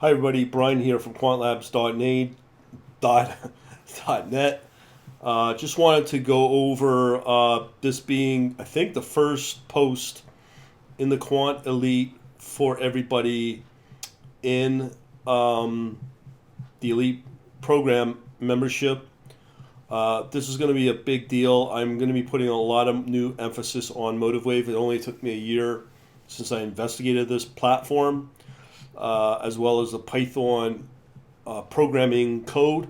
Hi everybody, Brian here from quantlabs.net. Just wanted to go over this being, I think, the first post in the Quant Elite for everybody in the Elite program membership. This is going to be a big deal. I'm going to be putting a lot of new emphasis on MotiveWave. It only took me a year since I investigated this platform, as well as the Python programming code.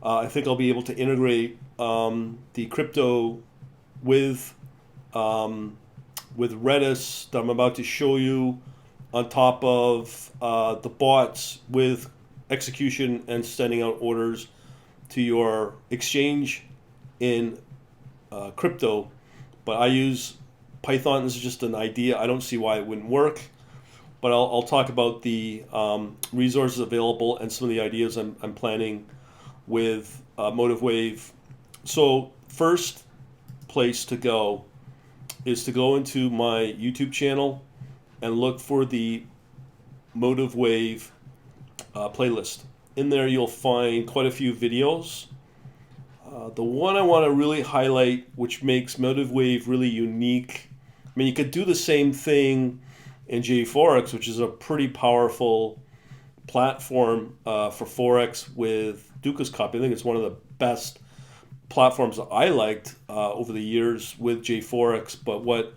I think I'll be able to integrate the crypto with Redis that I'm about to show you on top of the bots with execution and sending out orders to your exchange in crypto. But I use Python. This is just an idea. I don't see why it wouldn't work. But I'll talk about the resources available and some of the ideas I'm planning with MotiveWave. So first place to go is to go into my YouTube channel and look for the MotiveWave playlist. In there you'll find quite a few videos. The one I want to really highlight, which makes MotiveWave really unique. I mean, you could do the same thing in JForex, which is a pretty powerful platform for Forex with Duca's copy. I think it's one of the best platforms that I liked over the years with JForex. But what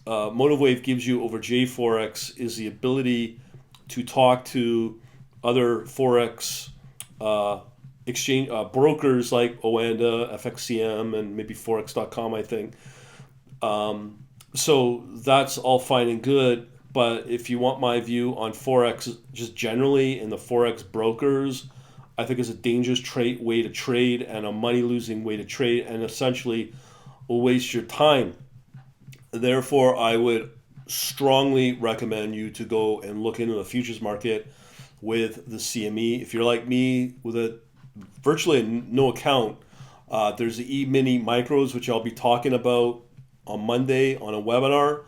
MotiveWave gives you over JForex is the ability to talk to other Forex exchange brokers like Oanda, FXCM, and maybe Forex.com, I think. So that's all fine and good. But if you want my view on Forex just generally and the Forex brokers, I think it's a dangerous way to trade and a money-losing way to trade and essentially will waste your time. Therefore, I would strongly recommend you to go and look into the futures market with the CME. If you're like me with a virtually no account, there's the E-mini micros, which I'll be talking about on Monday on a webinar.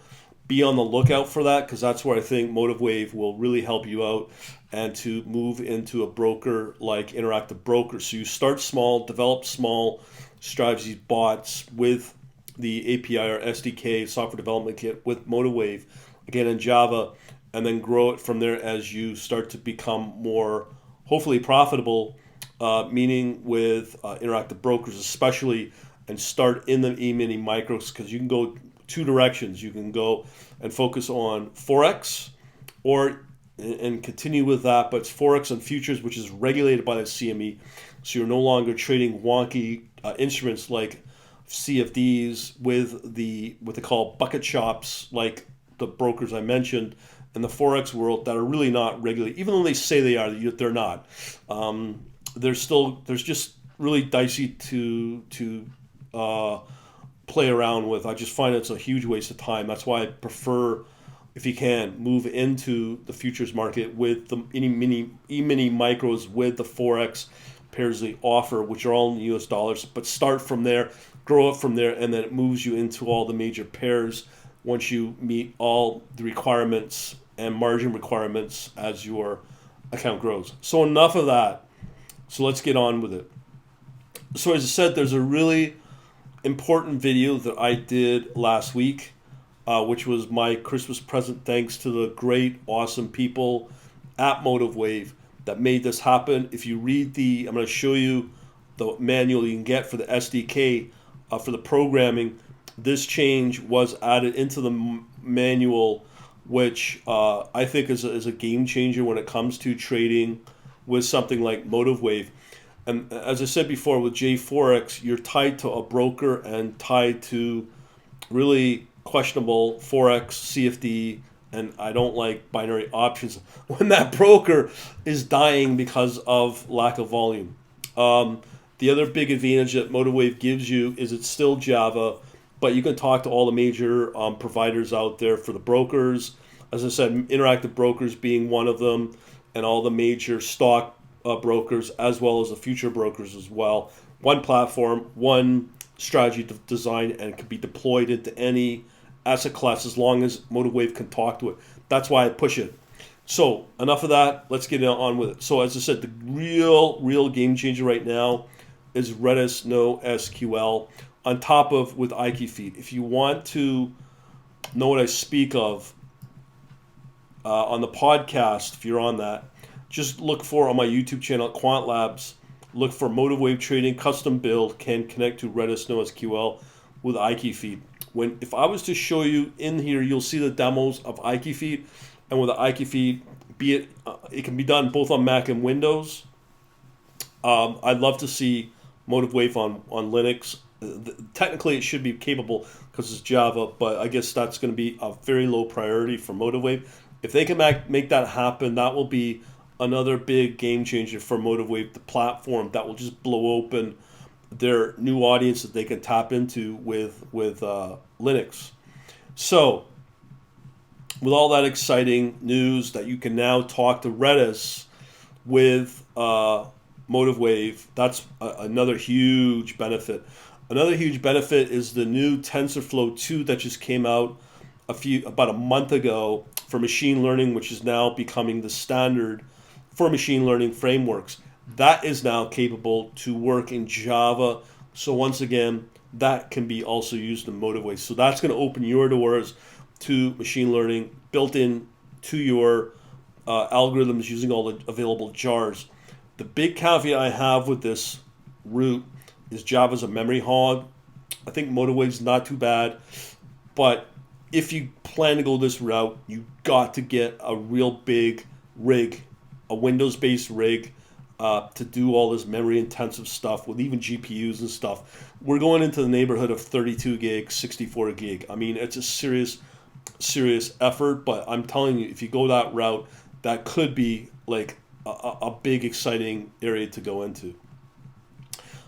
Be on the lookout for that because that's where I think MotiveWave will really help you out and to move into a broker like Interactive Broker. So you start small, develop small strategies, bots with the API or SDK, software development kit with MotiveWave, again in Java, and then grow it from there as you start to become more, hopefully profitable, meaning with Interactive Brokers especially, and start in the E-mini micros because you can go two directions. You can go and focus on Forex or and continue with that, but it's Forex and futures, which is regulated by the CME. So you're no longer trading wonky instruments like CFDs with what they call bucket shops, like the brokers I mentioned in the Forex world that are really not regulated. Even though they say they are, they're not. There's just really dicey to play around with. I just find it's a huge waste of time. That's why I prefer, if you can, move into the futures market with the E-mini micros with the Forex pairs they offer, which are all in US dollars, but start from there, grow it from there, and then it moves you into all the major pairs once you meet all the requirements and margin requirements as your account grows. So enough of that. So let's get on with it. So as I said, there's a really important video that I did last week, which was my Christmas present thanks to the great, awesome people at MotiveWave that made this happen. If you read I'm going to show you the manual you can get for the SDK for the programming. This change was added into the manual, which I think is a game changer when it comes to trading with something like MotiveWave. And as I said before, with JForex, you're tied to a broker and tied to really questionable Forex, CFD, and I don't like binary options when that broker is dying because of lack of volume. The other big advantage that MotiveWave gives you is it's still Java, but you can talk to all the major providers out there for the brokers. As I said, Interactive Brokers being one of them, and all the major stock brokers as well as the future brokers as well. One platform, one strategy design, and it can be deployed into any asset class as long as MotiveWave can talk to it. That's why I push it. So enough of that. Let's get on with it. So as I said, the real game changer right now is Redis NoSQL on top of with IKEYFeed. If you want to know what I speak of on the podcast, if you're on that, just look for on my YouTube channel, Quant Labs. Look for MotiveWave Trading Custom Build can connect to Redis NoSQL with IKEYFeed. If I was to show you in here, you'll see the demos of IKEYFeed, and with the IKEYFeed, it can be done both on Mac and Windows. I'd love to see MotiveWave on Linux. Technically, it should be capable because it's Java, but I guess that's going to be a very low priority for MotiveWave. If they can make that happen, that will be another big game changer for MotiveWave, the platform that will just blow open their new audience that they can tap into with Linux. So, with all that exciting news that you can now talk to Redis with MotiveWave, that's another huge benefit. Another huge benefit is the new TensorFlow 2 that just came out about a month ago for machine learning, which is now becoming the standard for machine learning frameworks. That is now capable to work in Java. So once again, that can be also used in MotiveWave. So that's going to open your doors to machine learning built in to your algorithms using all the available jars. The big caveat I have with this route is Java's a memory hog. I think MotiveWave's not too bad, but if you plan to go this route, you got to get a real big rig, a Windows-based rig, to do all this memory-intensive stuff with even GPUs and stuff. We're going into the neighborhood of 32 gig, 64 gig. I mean, it's a serious effort, but I'm telling you, if you go that route, that could be like a big, exciting area to go into.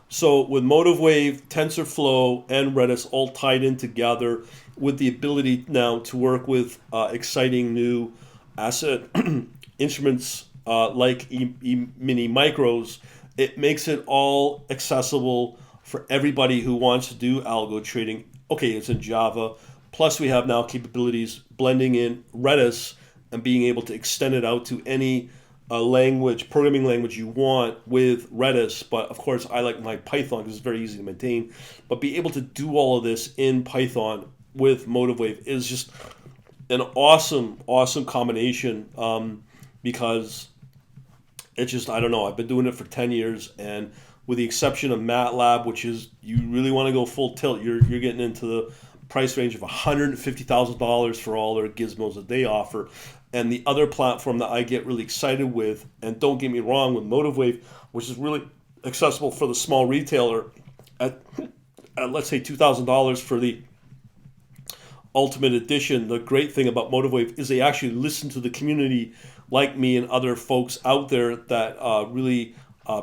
So with MotiveWave, TensorFlow, and Redis all tied in together with the ability now to work with exciting new asset instruments like mini micros, it makes it all accessible for everybody who wants to do algo trading. Okay, it's in Java. Plus we have now capabilities blending in Redis and being able to extend it out to any programming language you want with Redis. But of course, I like my Python because it's very easy to maintain. But be able to do all of this in Python with MotiveWave is just an awesome combination because it's just, I don't know, I've been doing it for 10 years, and with the exception of MATLAB, which is, you really want to go full tilt, you're getting into the price range of $150,000 for all their gizmos that they offer. And the other platform that I get really excited with, and don't get me wrong, with MotiveWave, which is really accessible for the small retailer at let's say $2,000 for the Ultimate Edition. The great thing about MotiveWave is they actually listen to the community like me and other folks out there that really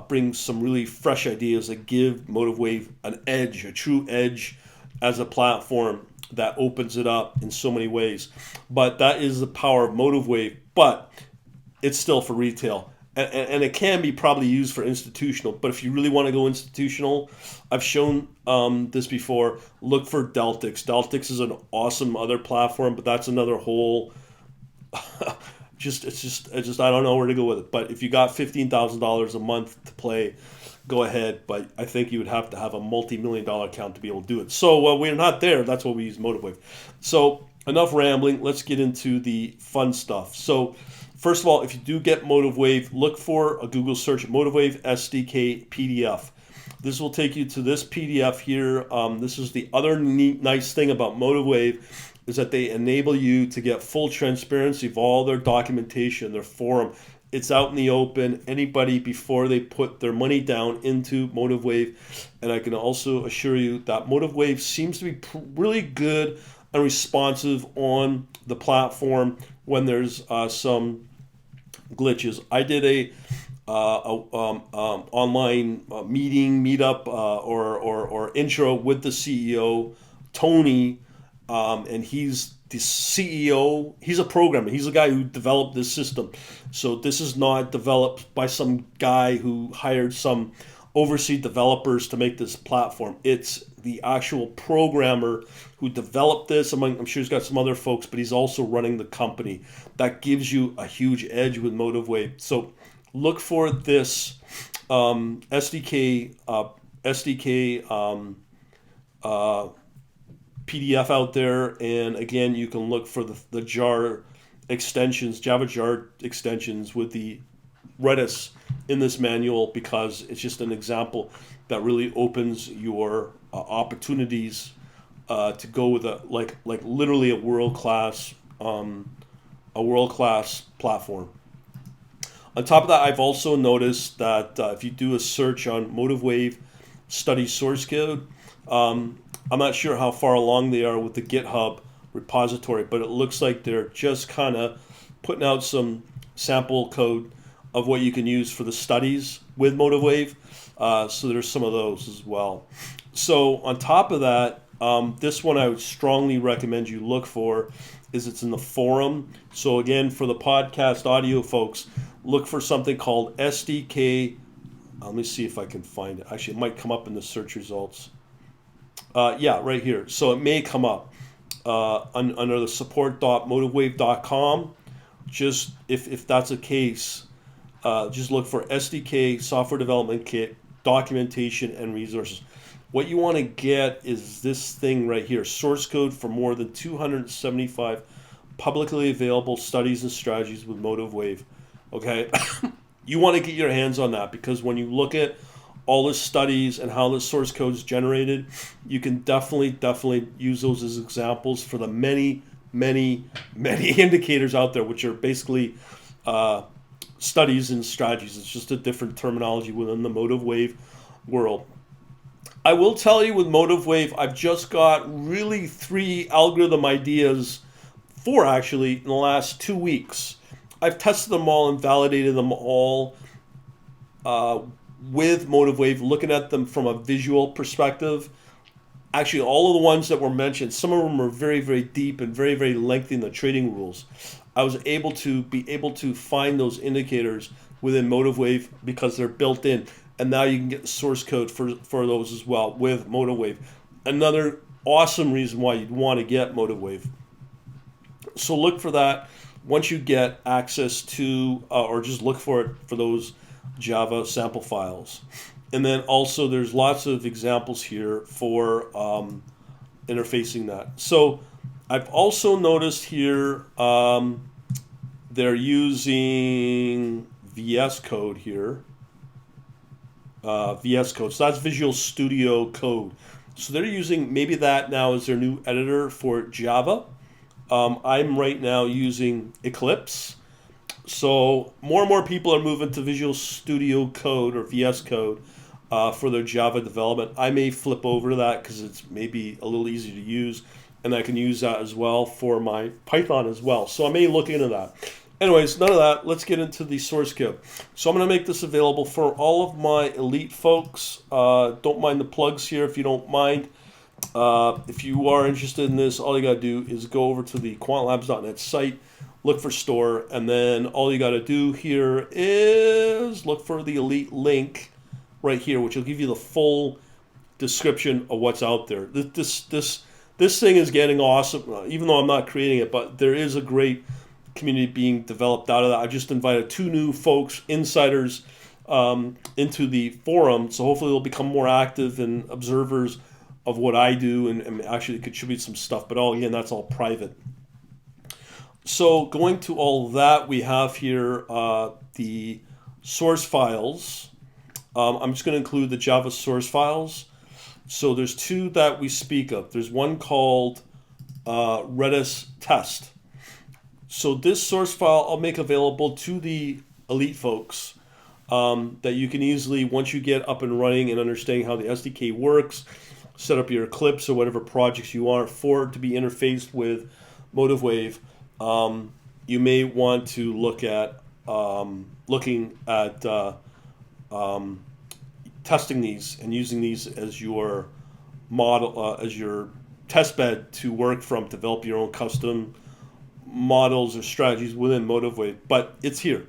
bring some really fresh ideas that give MotiveWave an edge, a true edge as a platform that opens it up in so many ways. But that is the power of MotiveWave, but it's still for retail. And it can be probably used for institutional, but if you really want to go institutional, I've shown this before, look for Deltix. Deltix is an awesome other platform, but that's another whole, it's just I don't know where to go with it. But if you got $15,000 a month to play, go ahead, but I think you would have to have a multi-million-dollar account to be able to do it. So we're not there. That's why we use MotiveWave. So enough rambling. Let's get into the fun stuff. So first of all, if you do get MotiveWave, look for a Google search, MotiveWave SDK PDF. This will take you to this PDF here. This is the other nice thing about MotiveWave, is that they enable you to get full transparency of all their documentation, their forum. It's out in the open. Anybody, before they put their money down into MotiveWave. And I can also assure you that MotiveWave seems to be really good and responsive on the platform when there's some glitches. I did a online meetup or intro with the CEO, Tony, and he's the CEO. He's a programmer. He's the guy who developed this system. So this is not developed by some guy who hired some overseas developers to make this platform. It's the actual programmer who developed this. I'm sure he's got some other folks, but he's also running the company. That gives you a huge edge with MotiveWave. So look for this SDK PDF out there, and again, you can look for the jar extensions, Java jar extensions with the Redis in this manual, because it's just an example that really opens your opportunities to go with like literally a world class platform. On top of that, I've also noticed that if you do a search on MotiveWave study source code, I'm not sure how far along they are with the GitHub repository, but it looks like they're just kind of putting out some sample code of what you can use for the studies with MotiveWave. So there's some of those as well. So on top of that, this one I would strongly recommend you look for is it's in the forum. So again, for the podcast audio folks, look for something called SDK. Let me see if I can find it. Actually, it might come up in the search results. Yeah, right here. So it may come up under the support.motivewave.com. Just if that's the case, just look for SDK, Software Development Kit, documentation, and resources. What you want to get is this thing right here, source code for more than 275 publicly available studies and strategies with MotiveWave. Okay, you want to get your hands on that, because when you look at all the studies and how the source code is generated, you can definitely use those as examples for the many indicators out there, which are basically studies and strategies. It's just a different terminology within the MotiveWave world. I will tell you with MotiveWave, I've just got really 3 algorithm ideas, 4 actually, in the last 2 weeks. I've tested them all and validated them all with MotiveWave, looking at them from a visual perspective. Actually, all of the ones that were mentioned, some of them are very deep and very lengthy in the trading rules. I was able to find those indicators within MotiveWave because they're built in. And now you can get the source code for those as well with MotiveWave. Another awesome reason why you'd want to get MotiveWave. So look for that once you get access to, or just look for it for those Java sample files. And then also there's lots of examples here for interfacing that. So I've also noticed here they're using VS Code here. VS Code. So that's Visual Studio Code. So they're using maybe that now as their new editor for Java. I'm right now using Eclipse. So more and more people are moving to Visual Studio Code or VS Code for their Java development. I may flip over to that because it's maybe a little easier to use, and I can use that as well for my Python as well. So I may look into that. Anyways, none of that. Let's get into the source code. So I'm going to make this available for all of my elite folks. Don't mind the plugs here if you don't mind. If you are interested in this, all you got to do is go over to the quantlabs.net site, look for store, and then all you got to do here is look for the elite link right here, which will give you the full description of what's out there. This thing is getting awesome, even though I'm not creating it, but there is a great community being developed out of that. I just invited 2 new folks, insiders, into the forum, so hopefully they'll become more active and observers of what I do and actually contribute some stuff. But again, that's all private. So going to all that, we have here the source files. I'm just going to include the Java source files. So there's 2 that we speak of. There's one called Redis test. So this source file I'll make available to the elite folks that you can easily, once you get up and running and understanding how the SDK works, set up your Eclipse or whatever projects you want for it to be interfaced with MotiveWave. You may want to look at testing these and using these as your model, as your test bed to work from, develop your own custom models or strategies within MotiveWave, but it's here.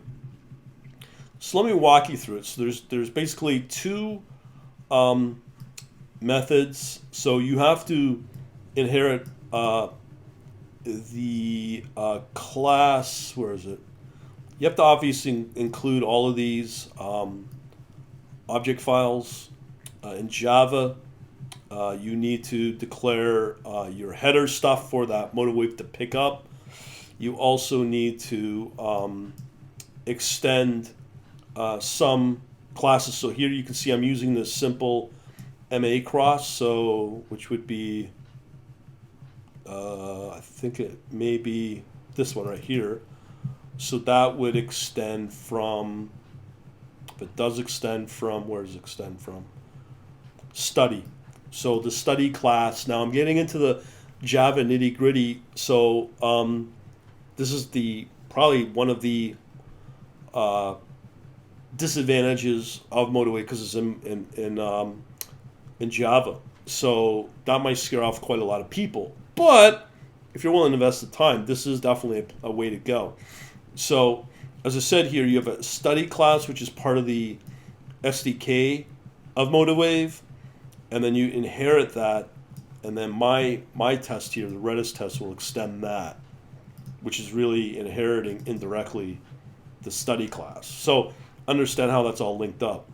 So let me walk you through it. So there's basically 2 methods. So you have to inherit the class. Where is it? You have to obviously include all of these object files in Java. You need to declare your header stuff for that MotiveWave to pick up. You also need to extend some classes. So here you can see I'm using this simple MA cross, so which would be I think it may be this one right here. So that would extend from, if it does extend from, where does it extend from? Study. So the study class. Now I'm getting into the Java nitty gritty. So this is the probably one of the disadvantages of MotiveWave because it's in Java. So that might scare off quite a lot of people. But if you're willing to invest the time, this is definitely a way to go. So as I said here, you have a study class, which is part of the SDK of MotiveWave, and then you inherit that, and then my test here, the Redis test, will extend that, which is really inheriting indirectly the study class. So understand how that's all linked up.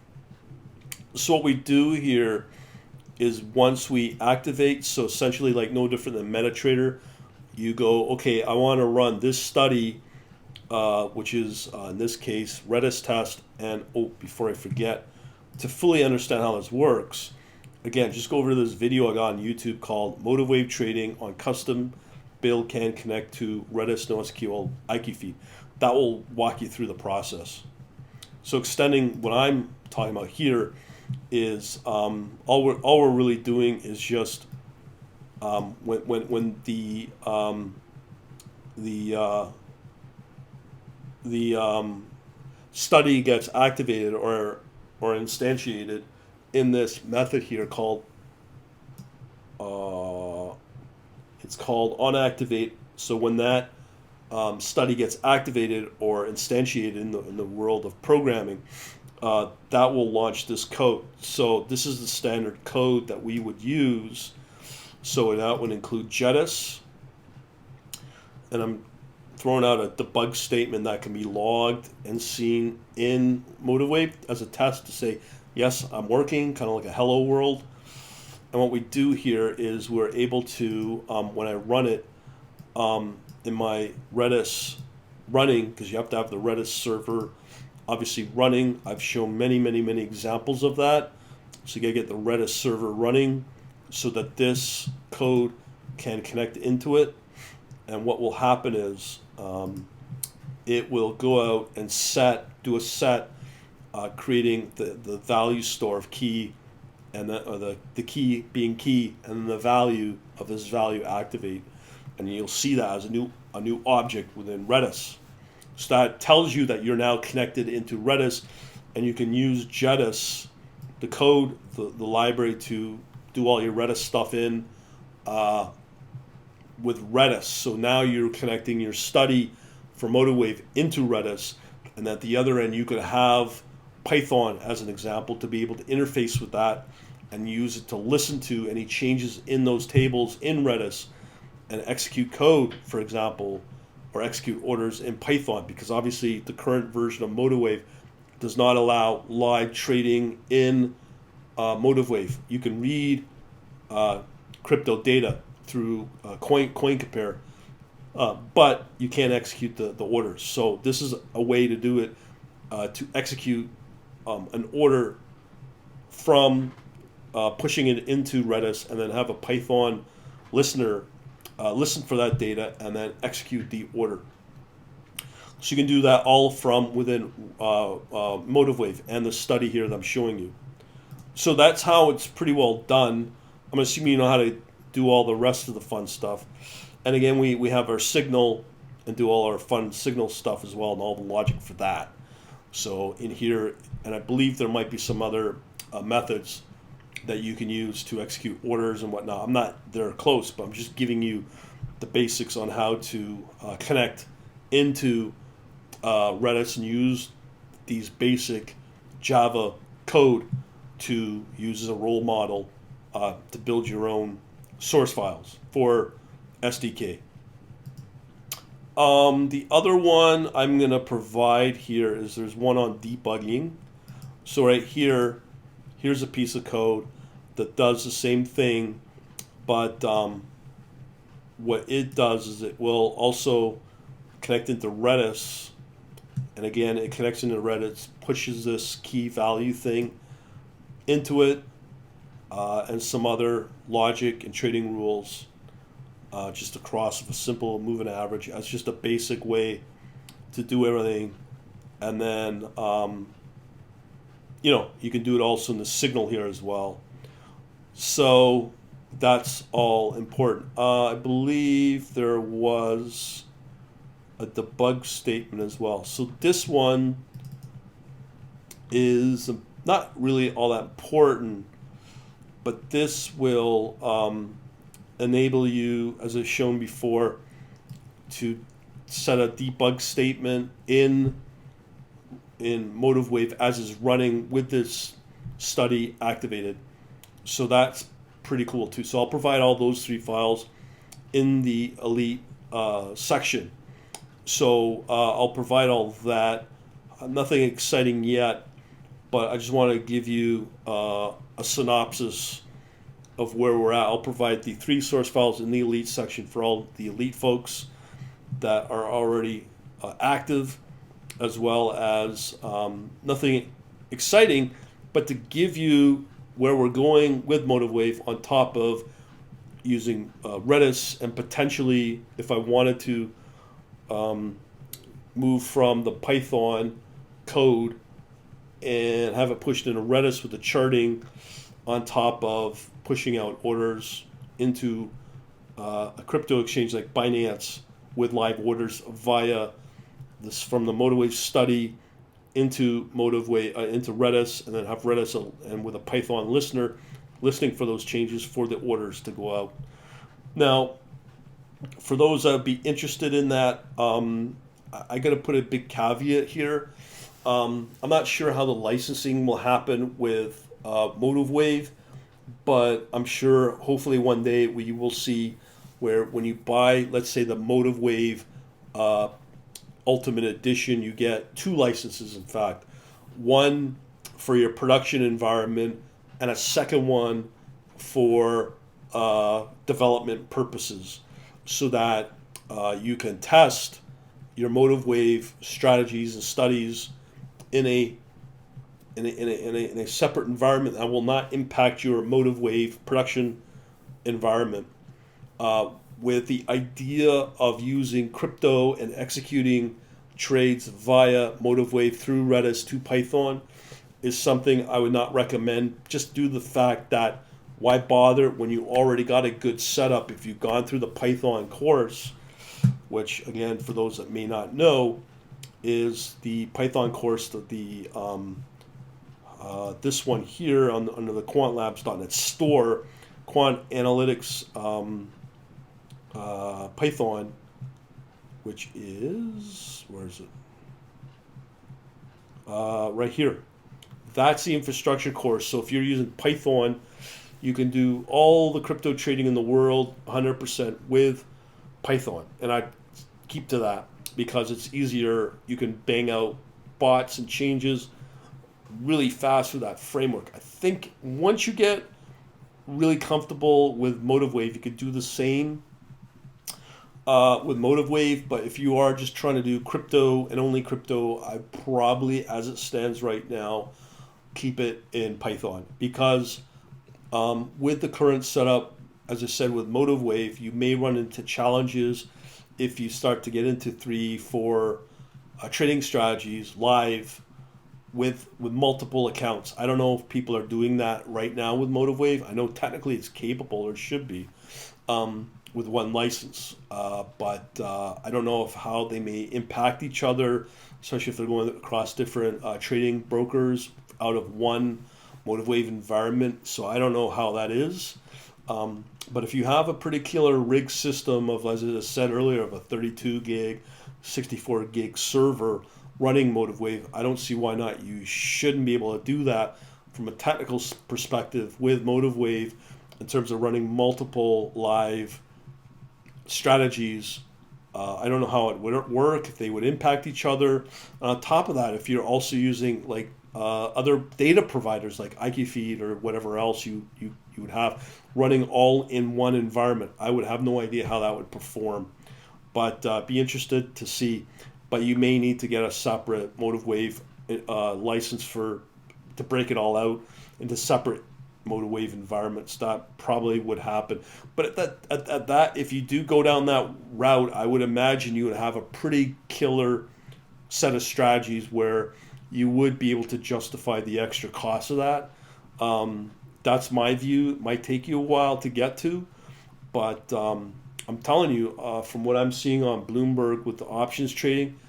So what we do here is once we activate, so essentially like no different than MetaTrader, you go, okay, I want to run this study, which is in this case Redis test, and before I forget, to fully understand how this works, again, just go over to this video I got on YouTube called MotiveWave Trading on Custom Build Can Connect to Redis NoSQL IQ Feed. That will walk you through the process. So extending what I'm talking about here is all we're really doing is just when the study gets activated or instantiated in this method here called it's called onActivate. So when that study gets activated or instantiated in the world of programming, that will launch this code. So this is the standard code that we would use. So that would include Redis, and I'm throwing out a debug statement that can be logged and seen in MotiveWave as a test to say, yes, I'm working, kind of like a hello world. And what we do here is we're able to, when I run it in my Redis running, because you have to have the Redis server obviously running. I've shown many examples of that. So you gotta get the Redis server running so that this code can connect into it. And what will happen is it will go out and do a set, creating the value store of key, and the key being key, and the value of this value activate, and you'll see that as a new object within Redis. So that tells you that you're now connected into Redis, and you can use Redis, the code, the library, to do all your Redis stuff in with Redis. So now you're connecting your study for MotiveWave into Redis, and at the other end you could have Python as an example to be able to interface with that and use it to listen to any changes in those tables in Redis and execute code, for example, or execute orders in Python, because obviously the current version of MotiveWave does not allow live trading in MotiveWave. You can read crypto data through coin compare, but you can't execute the orders. So this is a way to do it, to execute an order from pushing it into Redis, and then have a Python listener listen for that data and then execute the order. So you can do that all from within MotiveWave and the study here that I'm showing you. So that's how it's pretty well done. I'm assuming you know how to do all the rest of the fun stuff. And again, we have our signal and do all our fun signal stuff as well, and all the logic for that. So in here, and I believe there might be some other methods that you can use to execute orders and whatnot. I'm not there close, but I'm just giving you the basics on how to connect into Redis and use these basic Java code to use as a role model to build your own source files for SDK. The other one I'm going to provide here is there's one on debugging. So right here, here's a piece of code that does the same thing, but what it does is it will also connect into Redis. And again, it connects into Redis, pushes this key value thing into it, and some other logic and trading rules, just across a simple moving average. That's just a basic way to do everything. And then, you can do it also in the signal here as well. So that's all important. I believe there was a debug statement as well. So this one is not really all that important, but this will enable you, as I've shown before, to set a debug statement in MotiveWave as is running with this study activated. So that's pretty cool too. So I'll provide all those 3 files in the Elite section. So I'll provide all that. Nothing exciting yet, but I just want to give you a synopsis of where we're at. I'll provide the 3 source files in the Elite section for all the Elite folks that are already active, as well as nothing exciting, but to give you where we're going with MotiveWave on top of using Redis, and potentially, if I wanted to move from the Python code and have it pushed into Redis with the charting on top of pushing out orders into a crypto exchange like Binance with live orders via this from the MotiveWave study into MotiveWave into Redis, and then have Redis and with a Python listener listening for those changes for the orders to go out. Now, for those that would be interested in that, I got to put a big caveat here. I'm not sure how the licensing will happen with MotiveWave, but I'm sure hopefully one day we will see where when you buy, let's say, the MotiveWave Ultimate Edition, you get 2 licenses, in fact. One for your production environment and a second one for development purposes, so that you can test your MotiveWave strategies and studies in a separate environment that will not impact your MotiveWave production environment. With the idea of using crypto and executing trades via MotiveWave through Redis to Python is something I would not recommend, just due to the fact that why bother when you already got a good setup if you've gone through the Python course, which, again, for those that may not know, is the Python course that this one here under the quantlabs.net store, Quant Analytics Python, which is, where is it? Right here. That's the infrastructure course. So if you're using Python, you can do all the crypto trading in the world 100% with Python. And I keep to that because it's easier. You can bang out bots and changes really fast with that framework. I think once you get really comfortable with MotiveWave, you could do the same with MotiveWave, but if you are just trying to do crypto and only crypto, I probably, as it stands right now, keep it in Python, because with the current setup, as I said, with MotiveWave, you may run into challenges if you start to get into 3-4 trading strategies live with multiple accounts. I don't know if people are doing that right now with MotiveWave. I know technically it's capable, or should be, with one license, but I don't know how they may impact each other, especially if they're going across different trading brokers out of one MotiveWave environment. So I don't know how that is. But if you have a particular rig system of, as I said earlier, of a 32 gig, 64 gig server running MotiveWave, I don't see why not. You shouldn't be able to do that from a technical perspective with MotiveWave in terms of running multiple live strategies. I don't know how it would work, if they would impact each other. On top of that, if you're also using like other data providers like IQFeed or whatever else you would have running all in one environment, I would have no idea how that would perform. But be interested to see. But you may need to get a separate MotiveWave license to break it all out into separate MotiveWave environments. That probably would happen. But at that, if you do go down that route, I would imagine you would have a pretty killer set of strategies where you would be able to justify the extra cost of that. That's my view. It might take you a while to get to, but I'm telling you, from what I'm seeing on Bloomberg with the options trading,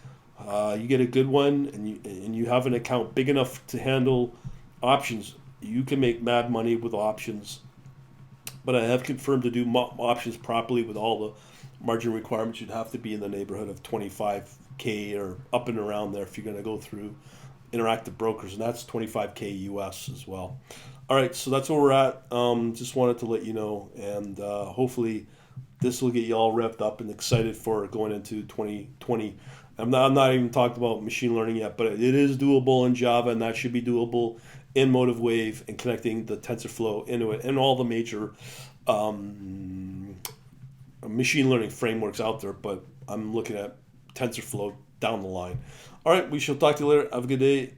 you get a good one, and you have an account big enough to handle options. You can make mad money with options. But I have confirmed to do options properly with all the margin requirements, you'd have to be in the neighborhood of 25K or up and around there if you're going to go through interactive brokers, and that's 25K US as well. All right, so that's where we're at. Just wanted to let you know, and hopefully this will get you all revved up and excited for going into 2020. I'm not even talking about machine learning yet, but it is doable in Java, and that should be doable in MotiveWave and connecting the TensorFlow into it and all the major machine learning frameworks out there. But I'm looking at TensorFlow down the line. All right, we shall talk to you later. Have a good day.